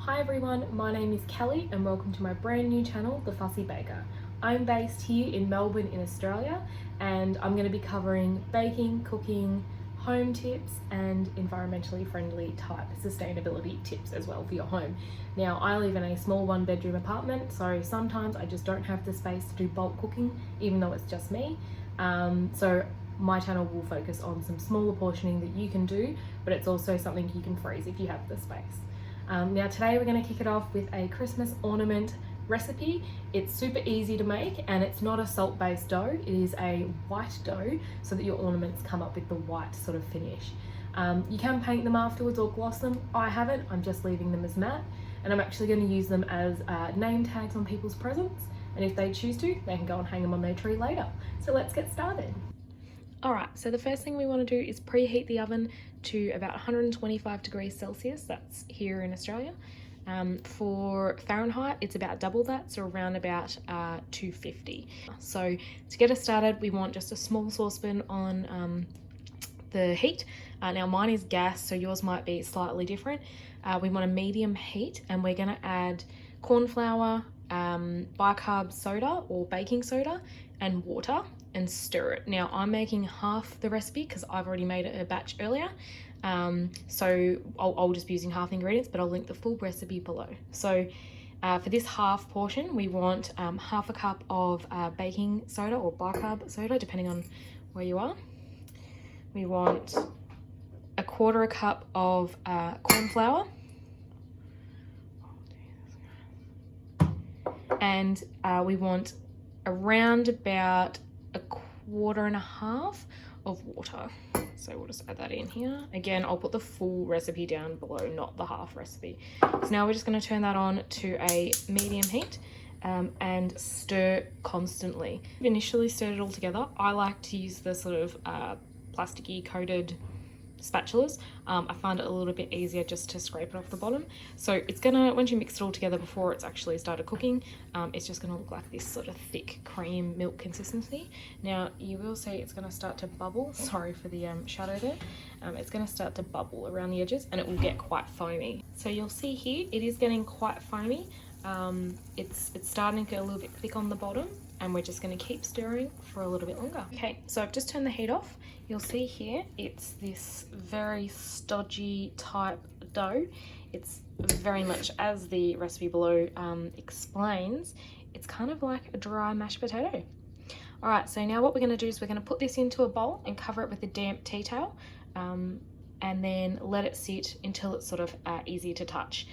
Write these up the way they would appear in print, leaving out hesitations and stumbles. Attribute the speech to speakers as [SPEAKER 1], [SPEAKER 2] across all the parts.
[SPEAKER 1] Hi everyone, my name is Kelly and welcome to my brand new channel, The Fussy Baker. I'm based here in Melbourne in Australia and I'm going to be covering baking, cooking, home tips and environmentally friendly type sustainability tips as well for your home. Now I live in a small 1-bedroom apartment, so sometimes I just don't have the space to do bulk cooking even though it's just me. So my channel will focus on some smaller portioning that you can do, but it's also something you can freeze if you have the space. Now today we're going to kick it off with a Christmas ornament recipe. It's super easy to make and it's not a salt-based dough, it is a white dough so that your ornaments come up with the white sort of finish. You can paint them afterwards or gloss them. I haven't, I'm just leaving them as matte, and I'm actually going to use them as name tags on people's presents, and if they choose to, they can go and hang them on their tree later. So let's get started. Alright, so the first thing we want to do is preheat the oven to about 125 degrees Celsius, that's here in Australia. For Fahrenheit, it's about double that, so around about 250. So to get us started, we want just a small saucepan on the heat. Now mine is gas, so yours might be slightly different. We want a medium heat and we're going to add corn flour, bicarb soda or baking soda and water and stir it. Now I'm making half the recipe because I've already made a batch earlier, so I'll just be using half the ingredients, but I'll link the full recipe below. So for this half portion we want half a cup of baking soda or bicarb soda depending on where you are. We want a quarter a cup of corn flour, and we want around about a quarter and a half of water. So we'll just add that in here. Again, I'll put the full recipe down below, not the half recipe. So now we're just going to turn that on to a medium heat and stir constantly. Initially stir it all together. I like to use the sort of plasticky coated spatulas. I find it a little bit easier just to scrape it off the bottom. So it's gonna, once you mix it all together before it's actually started cooking, it's just gonna look like this sort of thick cream milk consistency. Now you will see it's gonna start to bubble. Sorry for the shadow there. It's gonna start to bubble around the edges and it will get quite foamy. So you'll see here it is getting quite foamy. It's starting to get a little bit thick on the bottom, and we're just going to keep stirring for a little bit longer. Okay, so I've just turned the heat off. You'll see here it's this very stodgy type dough. It's very much, as the recipe below explains, it's kind of like a dry mashed potato. Alright, so now what we're going to do is we're going to put this into a bowl and cover it with a damp tea towel, and then let it sit until it's sort of easy to touch.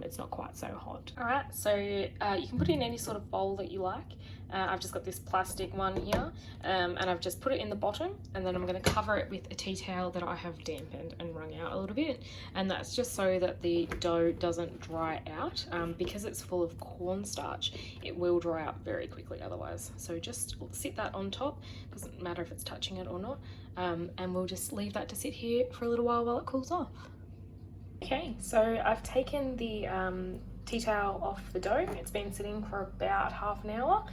[SPEAKER 1] It's not quite so hot. Alright, so you can put it in any sort of bowl that you like. I've just got this plastic one here, and I've just put it in the bottom, and then I'm going to cover it with a tea towel that I have dampened and wrung out a little bit, and that's just so that the dough doesn't dry out. Because it's full of cornstarch, it will dry out very quickly otherwise. So just sit that on top, doesn't matter if it's touching it or not, and we'll just leave that to sit here for a little while it cools off. Okay, so I've taken the tea towel off the dough. It's been sitting for about half an hour,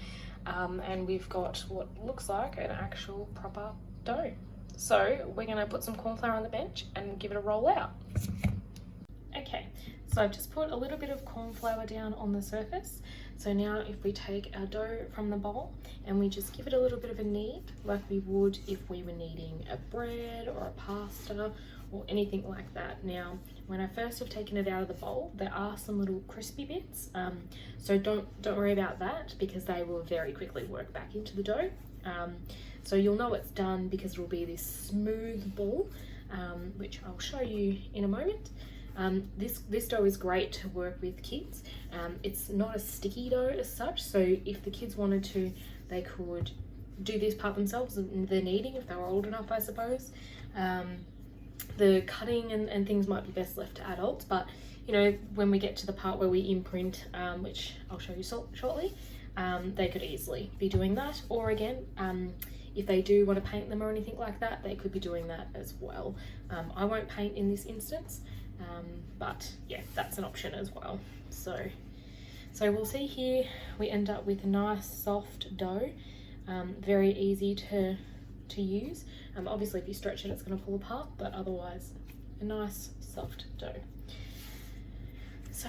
[SPEAKER 1] and we've got what looks like an actual proper dough. So we're going to put some corn flour on the bench and give it a roll out. Okay, so I've just put a little bit of corn flour down on the surface. So now if we take our dough from the bowl and we just give it a little bit of a knead like we would if we were kneading a bread or a pasta or anything like that. Now when I first have taken it out of the bowl, there are some little crispy bits, so don't worry about that because they will very quickly work back into the dough. So you'll know it's done because it will be this smooth ball, which I'll show you in a moment. This dough is great to work with kids. It's not a sticky dough as such, so if the kids wanted to, they could do this part themselves, the kneading, if they were old enough, I suppose. The cutting and things might be best left to adults, but you know, when we get to the part where we imprint, which I'll show you shortly, they could easily be doing that. Or again, if they do want to paint them or anything like that, they could be doing that as well. I won't paint in this instance, but yeah, that's an option as well. So we'll see here, we end up with a nice soft dough, very easy to use. Obviously if you stretch it it's going to pull apart, but otherwise a nice soft dough. So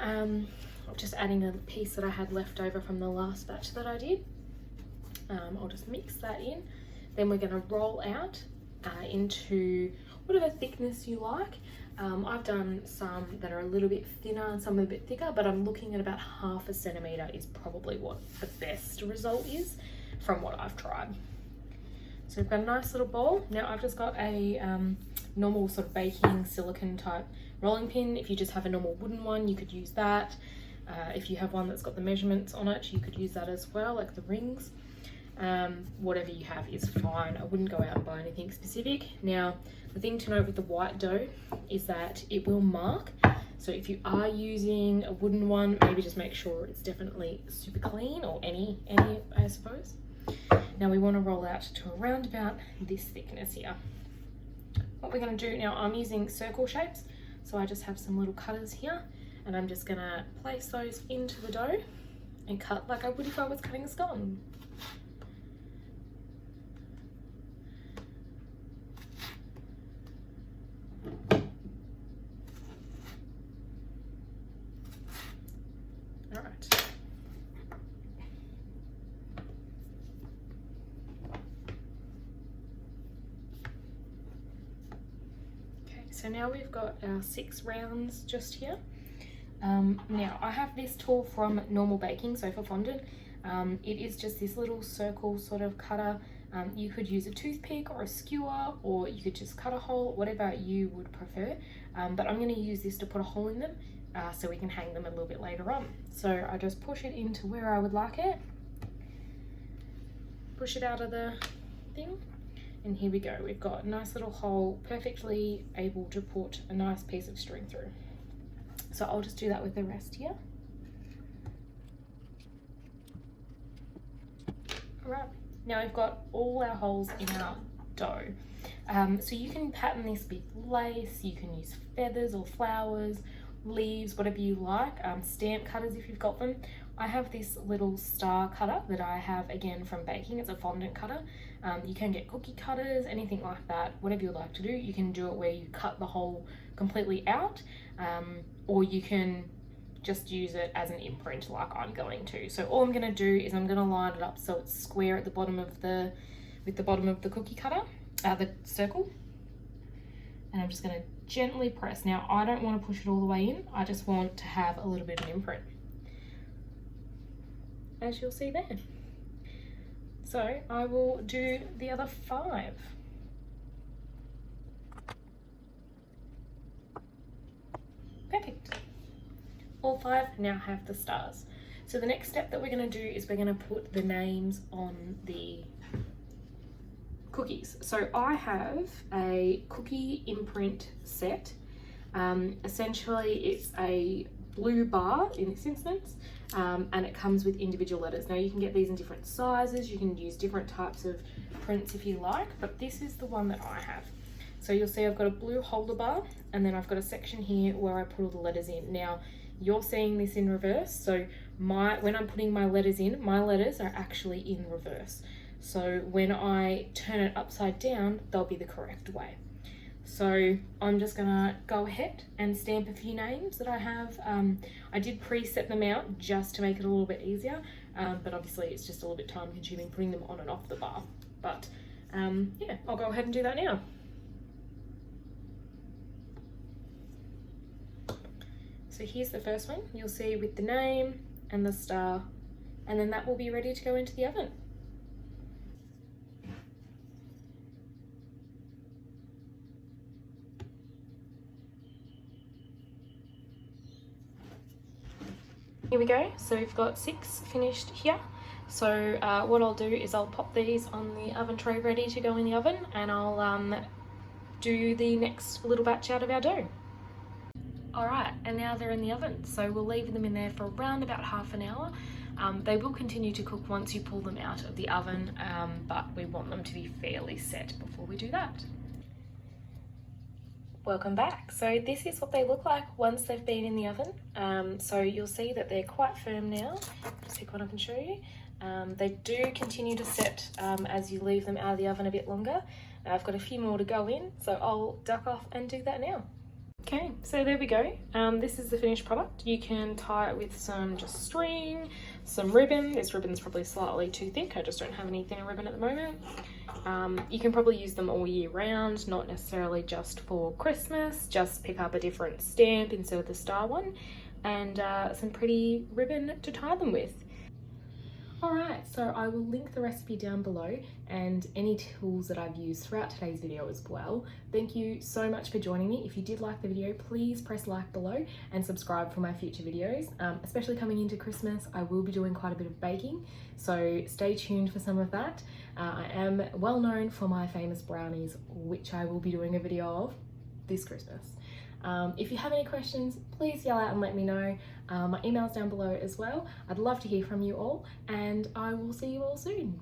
[SPEAKER 1] I'm just adding a piece that I had left over from the last batch that I did. I'll just mix that in. Then we're going to roll out into whatever thickness you like. I've done some that are a little bit thinner and some a bit thicker, but I'm looking at about 1/2 centimetre is probably what the best result is from what I've tried. So we've got a nice little bowl. Now I've just got a normal sort of baking silicone type rolling pin. If you just have a normal wooden one, you could use that. If you have one that's got the measurements on it, you could use that as well, like the rings. Whatever you have is fine. I wouldn't go out and buy anything specific. Now, the thing to note with the white dough is that it will mark. So if you are using a wooden one, maybe just make sure it's definitely super clean, or any I suppose. Now we want to roll out to around about this thickness here. What we're going to do now, I'm using circle shapes. So I just have some little cutters here, and I'm just going to place those into the dough and cut like I would if I was cutting a scone. So now we've got our 6 rounds just here. Now I have this tool from Normal Baking, so for fondant. It is just this little circle sort of cutter. You could use a toothpick or a skewer, or you could just cut a hole, whatever you would prefer. But I'm going to use this to put a hole in them so we can hang them a little bit later on. So I just push it into where I would like it. Push it out of the thing. And here we go, we've got a nice little hole, perfectly able to put a nice piece of string through. So I'll just do that with the rest here. All right, now we've got all our holes in our dough. So you can pattern this with lace, you can use feathers or flowers, leaves, whatever you like, stamp cutters if you've got them. I have this little star cutter that I have again from baking. It's a fondant cutter. You can get cookie cutters, anything like that, whatever you like to do. You can do it where you cut the hole completely out, or you can just use it as an imprint like I'm going to. So all I'm going to do is I'm going to line it up so it's square at the bottom of the, with the bottom of the cookie cutter, the circle. And I'm just going to gently press. Now I don't want to push it all the way in. I just want to have a little bit of an imprint, as you'll see there. So I will do the other 5. Perfect. All 5 now have the stars. So the next step that we're going to do is we're going to put the names on the cookies. So I have a cookie imprint set. Essentially it's a blue bar in this instance, and it comes with individual letters. Now you can get these in different sizes, you can use different types of prints if you like, but this is the one that I have. So you'll see I've got a blue holder bar, and then I've got a section here where I put all the letters in. Now you're seeing this in reverse, so when I'm putting my letters in, my letters are actually in reverse. So when I turn it upside down, they'll be the correct way. So I'm just gonna go ahead and stamp a few names that I have. I did preset them out just to make it a little bit easier, but obviously it's just a little bit time consuming putting them on and off the bar. But yeah, I'll go ahead and do that now. So here's the first one, you'll see with the name and the star, and then that will be ready to go into the oven. Here we go, so we've got 6 finished here. So what I'll do is I'll pop these on the oven tray ready to go in the oven, and I'll do the next little batch out of our dough. Alright, and now they're in the oven, so we'll leave them in there for around about half an hour. They will continue to cook once you pull them out of the oven, but we want them to be fairly set before we do that. Welcome back. So this is what they look like once they've been in the oven. So you'll see that they're quite firm now. Just pick one up and show you. They do continue to set as you leave them out of the oven a bit longer. I've got a few more to go in, so I'll duck off and do that now. Okay, so there we go. This is the finished product. You can tie it with some just string, some ribbon. This ribbon's probably slightly too thick. I just don't have any thinner ribbon at the moment. You can probably use them all year round, not necessarily just for Christmas. Just pick up a different stamp instead of the star one, and some pretty ribbon to tie them with. Alright, so I will link the recipe down below and any tools that I've used throughout today's video as well. Thank you so much for joining me. If you did like the video, please press like below and subscribe for my future videos. Especially coming into Christmas, I will be doing quite a bit of baking, so stay tuned for some of that. I am well known for my famous brownies, which I will be doing a video of this Christmas. If you have any questions, please yell out and let me know. My email's down below as well. I'd love to hear from you all, and I will see you all soon.